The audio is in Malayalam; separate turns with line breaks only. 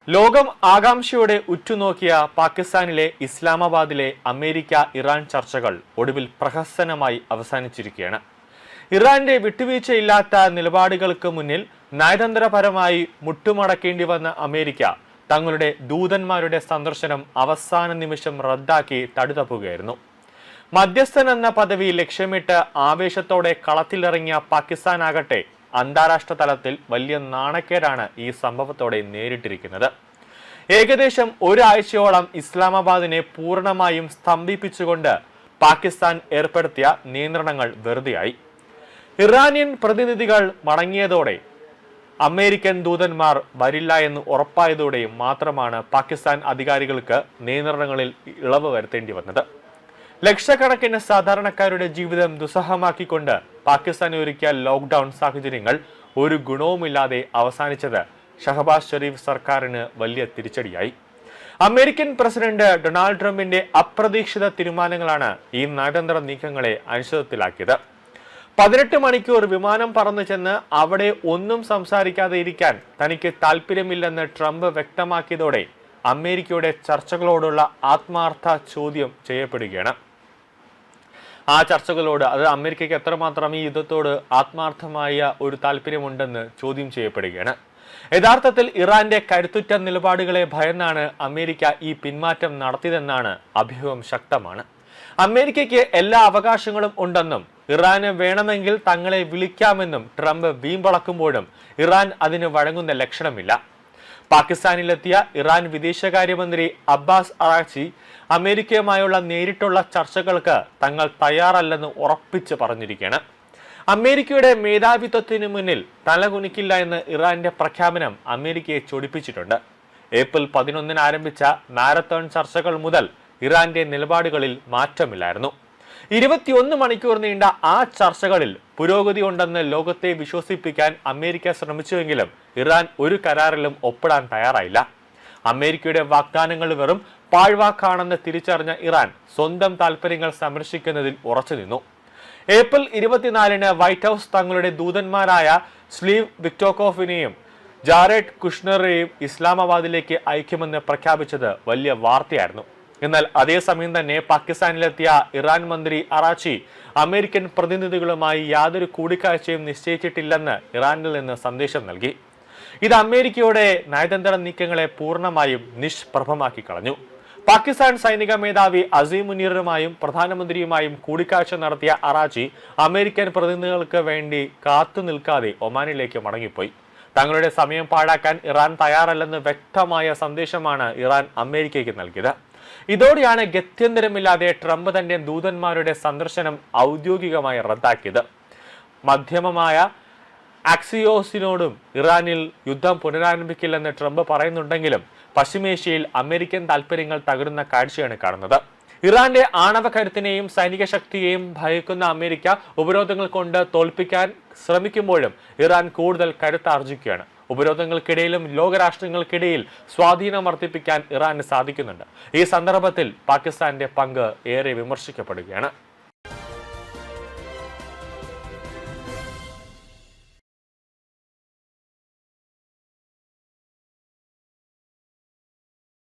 ലോകം ആകാംക്ഷയോടെ ഉറ്റുനോക്കിയ പാകിസ്ഥാനിലെ ഇസ്ലാമാബാദിലെ അമേരിക്ക ഇറാൻ ചർച്ചകൾ ഒടുവിൽ പ്രഹസനമായി അവസാനിച്ചിരിക്കുകയാണ്. ഇറാന്റെ വിട്ടുവീഴ്ചയില്ലാത്ത നിലപാടുകൾക്ക് മുന്നിൽ നയതന്ത്രപരമായി മുട്ടുമടക്കേണ്ടി വന്ന അമേരിക്ക തങ്ങളുടെ ദൂതന്മാരുടെ സന്ദർശനം അവസാന നിമിഷം റദ്ദാക്കി തടുതപ്പുകയായിരുന്നു. മധ്യസ്ഥൻ എന്ന പദവി ലക്ഷ്യമിട്ട് ആവേശത്തോടെ കളത്തിലിറങ്ങിയ പാകിസ്ഥാനാകട്ടെ അന്താരാഷ്ട്ര തലത്തിൽ വലിയ നാണക്കേടാണ് ഈ സംഭവത്തോടെ നേരിട്ടിരിക്കുന്നത്. ഏകദേശം ഒരാഴ്ചയോളം ഇസ്ലാമാബാദിനെ പൂർണ്ണമായും സ്തംഭിപ്പിച്ചുകൊണ്ട് പാകിസ്ഥാൻ ഏർപ്പെടുത്തിയ നിയന്ത്രണങ്ങൾ വെറുതെയായി. ഇറാനിയൻ പ്രതിനിധികൾ മടങ്ങിയതോടെ അമേരിക്കൻ ദൂതന്മാർ വരില്ല എന്ന് ഉറപ്പായതോടെ മാത്രമാണ് പാകിസ്ഥാൻ അധികാരികൾക്ക് നിയന്ത്രണങ്ങളിൽ ഇളവ് വരുത്തേണ്ടി വന്നത്. ലക്ഷക്കണക്കിന് സാധാരണക്കാരുടെ ജീവിതം ദുസ്സഹമാക്കിക്കൊണ്ട് പാകിസ്ഥാൻ ഒരുക്കിയ ലോക്ക്ഡൌൺ സാഹചര്യങ്ങൾ ഒരു ഗുണവുമില്ലാതെ അവസാനിച്ചത് ഷഹബാസ് ഷെരീഫ് സർക്കാരിന് വലിയ തിരിച്ചടിയായി. അമേരിക്കൻ പ്രസിഡന്റ് ഡൊണാൾഡ് ട്രംപിന്റെ അപ്രതീക്ഷിത തീരുമാനങ്ങളാണ് ഈ നയതന്ത്ര നീക്കങ്ങളെ അനിശ്ചിതത്വത്തിലാക്കിയത്. 18 മണിക്കൂർ വിമാനം പറന്നു ചെന്ന് അവിടെ ഒന്നും സംസാരിക്കാതെ ഇരിക്കാൻ തനിക്ക് താല്പര്യമില്ലെന്ന് ട്രംപ് വ്യക്തമാക്കിയതോടെ അമേരിക്കയുടെ ചർച്ചകളോടുള്ള ആത്മാർത്ഥ ചോദ്യം ചെയ്യപ്പെടുകയാണ്. ആ ചർച്ചകളോട് അത് അമേരിക്കയ്ക്ക് എത്രമാത്രം ഈ യുദ്ധത്തോട് ആത്മാർത്ഥമായ ഒരു താല്പര്യമുണ്ടെന്ന് ചോദ്യം ചെയ്യപ്പെടുകയാണ്. യഥാർത്ഥത്തിൽ ഇറാന്റെ കരുത്തുറ്റ നിലപാടുകളെ ഭയന്നാണ് അമേരിക്ക ഈ പിന്മാറ്റം നടത്തിയതെന്നാണ് അഭ്യൂഹം ശക്തമാണ്. അമേരിക്കയ്ക്ക് എല്ലാ അവകാശങ്ങളും ഉണ്ടെന്നും ഇറാന് വേണമെങ്കിൽ തങ്ങളെ വിളിക്കാമെന്നും ട്രംപ് വീമ്പളക്കുമ്പോഴും ഇറാൻ അതിന് വഴങ്ങുന്ന ലക്ഷണമില്ല. പാകിസ്ഥാനിലെത്തിയ ഇറാൻ വിദേശകാര്യമന്ത്രി അബ്ബാസ് അറാഖ്ചി അമേരിക്കയുമായുള്ള നേരിട്ടുള്ള ചർച്ചകൾക്ക് തങ്ങൾ തയ്യാറല്ലെന്ന് ഉറപ്പിച്ച് പറഞ്ഞിരിക്കുകയാണ്. അമേരിക്കയുടെ മേധാവിത്വത്തിന് മുന്നിൽ തലകുനിക്കില്ല എന്ന് ഇറാന്റെ പ്രഖ്യാപനം അമേരിക്കയെ ചൊടിപ്പിച്ചിട്ടുണ്ട്. ഏപ്രിൽ 11 ആരംഭിച്ച മാരത്തോൺ ചർച്ചകൾ മുതൽ ഇറാന്റെ നിലപാടുകളിൽ മാറ്റമില്ലായിരുന്നു. 21 മണിക്കൂർ നീണ്ട ആ ചർച്ചകളിൽ പുരോഗതി ഉണ്ടെന്ന് ലോകത്തെ വിശ്വസിപ്പിക്കാൻ അമേരിക്ക ശ്രമിച്ചുവെങ്കിലും ഇറാൻ ഒരു കരാറിലും ഒപ്പിടാൻ തയ്യാറായില്ല. അമേരിക്കയുടെ വാഗ്ദാനങ്ങൾ വെറും പാഴ്വാക്കാണെന്ന് തിരിച്ചറിഞ്ഞ ഇറാൻ സ്വന്തം താൽപര്യങ്ങൾ സംരക്ഷിക്കുന്നതിൽ ഉറച്ചു നിന്നു. ഏപ്രിൽ 24 വൈറ്റ് ഹൌസ് തങ്ങളുടെ ദൂതന്മാരായ സ്ലീവ് വിക്ടോക്കോഫിനെയും ജാരഡ് കുഷ്ണറെയും ഇസ്ലാമാബാദിലേക്ക് അയക്കുമെന്ന് പ്രഖ്യാപിച്ചത് വലിയ വാർത്തയായിരുന്നു. എന്നാൽ അതേസമയം തന്നെ പാകിസ്ഥാനിലെത്തിയ ഇറാൻ മന്ത്രി അറാച്ചി അമേരിക്കൻ പ്രതിനിധികളുമായി യാതൊരു കൂടിക്കാഴ്ചയും നിശ്ചയിച്ചിട്ടില്ലെന്ന് ഇറാനിൽ നിന്ന് സന്ദേശം നൽകി. ഇത് അമേരിക്കയുടെ നയതന്ത്ര നീക്കങ്ങളെ പൂർണ്ണമായും നിഷ്പ്രഭമാക്കി കളഞ്ഞു. പാകിസ്ഥാൻ സൈനിക മേധാവി അസീം മുനീറുമായും പ്രധാനമന്ത്രിയുമായും കൂടിക്കാഴ്ച നടത്തിയ അറാച്ചി അമേരിക്കൻ പ്രതിനിധികൾക്ക് വേണ്ടി കാത്തു നിൽക്കാതെ ഒമാനിലേക്ക് മടങ്ങിപ്പോയി. തങ്ങളുടെ സമയം പാഴാക്കാൻ ഇറാൻ തയ്യാറല്ലെന്ന് വ്യക്തമായ സന്ദേശമാണ് ഇറാൻ അമേരിക്കയ്ക്ക് നൽകിയത്. ഇതോടെയാണ് ഗത്യന്തരമില്ലാതെ ട്രംപ് തന്റെ ദൂതന്മാരുടെ സന്ദർശനം ഔദ്യോഗികമായി റദ്ദാക്കിയത്. മാധ്യമമായ ആക്സിയോസിനോടും ഇറാനിൽ യുദ്ധം പുനരാരംഭിക്കില്ലെന്ന് ട്രംപ് പറയുന്നുണ്ടെങ്കിലും പശ്ചിമേഷ്യയിൽ അമേരിക്കൻ താൽപര്യങ്ങൾ തകരുന്ന കാഴ്ചയാണ് കാണുന്നത്. ഇറാന്റെ ആണവ കരുത്തിനെയും സൈനിക ശക്തിയെയും ഭയക്കുന്ന അമേരിക്ക ഉപരോധങ്ങൾ കൊണ്ട് തോൽപ്പിക്കാൻ ശ്രമിക്കുമ്പോഴും ഇറാൻ കൂടുതൽ കരുത്താർജിക്കുകയാണ്. ഉപരോധങ്ങൾക്കിടയിലും ലോകരാഷ്ട്രങ്ങൾക്കിടയിൽ സ്വാധീനം വർദ്ധിപ്പിക്കാൻ ഇറാന് സാധിക്കുന്നുണ്ട്. ഈ സന്ദർഭത്തിൽ പാകിസ്ഥാന്റെ പങ്ക് ഏറെ വിമർശിക്കപ്പെടുകയാണ്.